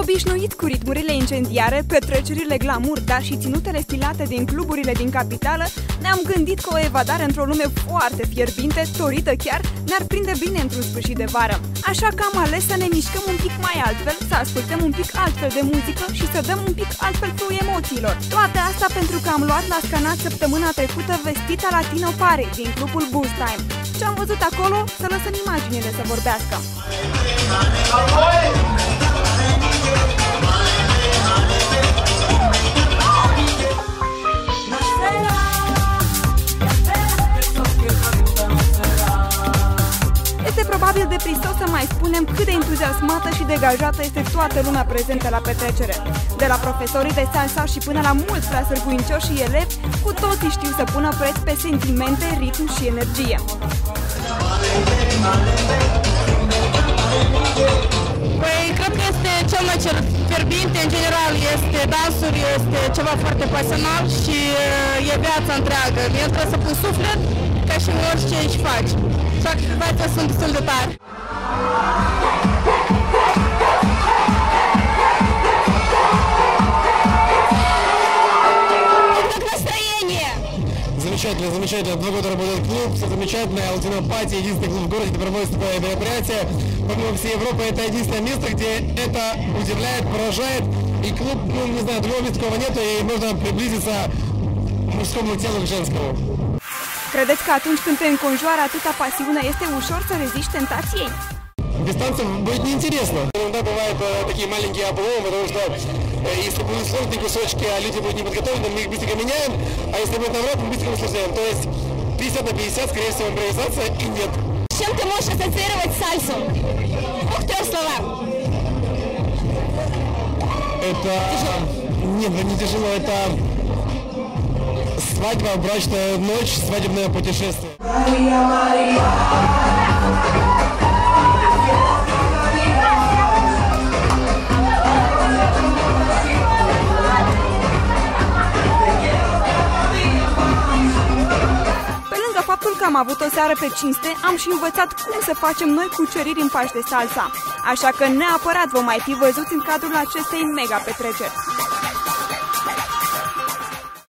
Obișnuit cu ritmurile incendiare, petrecerile glamour, dar și ținutele stilate din cluburile din capitală, ne-am gândit că o evadare într-o lume foarte fierbinte, torită chiar, ne-ar prinde bine într-un sfârșit de vară. Așa că am ales să ne mișcăm un pic mai altfel, să ascultăm un pic altfel de muzică și să dăm un pic altfel flu emoțiilor. Toate asta pentru că am luat la scanat săptămâna trecută Vestita Latino Party din clubul Boost Time. Ce am văzut acolo, să lăsăm imaginile să vorbească. Este probabil de prisos să mai spunem cât de entuziasmată și degajată este toată lumea prezentă la petrecere. De la profesorii de salsa și până la mulți prea sârguincioși și elevi, cu toții știu să pună preț pe sentimente, ritm și energie. Păi, cred că este cel mai fierbinte, în general, este dansul, este ceva foarte pasional și e viața întreagă. Eu trebuie să pun suflet ca și în orice aici faci. Așa că câteodată sunt destul de tari. Замечательно, замечательно. 2 года работает клуб, все замечательно. Алтина Пати, единственный клуб в городе, где проводится такое мероприятие. Помимо всей Европы, это единственное место, где это удивляет, поражает. И клуб, ну, не знаю, другого места такого нету, и можно приблизиться к мужскому телу, к женскому. Credeți că atunci când te înconjoară atâta pasiune, este ușor să reziști tentației? Без танцев будет неинтересно. Иногда бывают такие маленькие обломы, потому что если будут сложные кусочки, а люди будут неподготовлены, мы их быстренько меняем, а если будет наоборот, мы быстренько усложняем. То есть 50 на 50, скорее всего, импровизация и нет. С чем ты можешь ассоциировать сальсу? В 3 словах. Это... Нет, не тяжело, это... Свадьба, брачная ночь, свадебное путешествие. Faptul că am avut o seară pe cinste, am și învățat cum să facem noi cuceriri în pași de salsa. Așa că neapărat vom mai fi văzuți în cadrul acestei mega petreceri.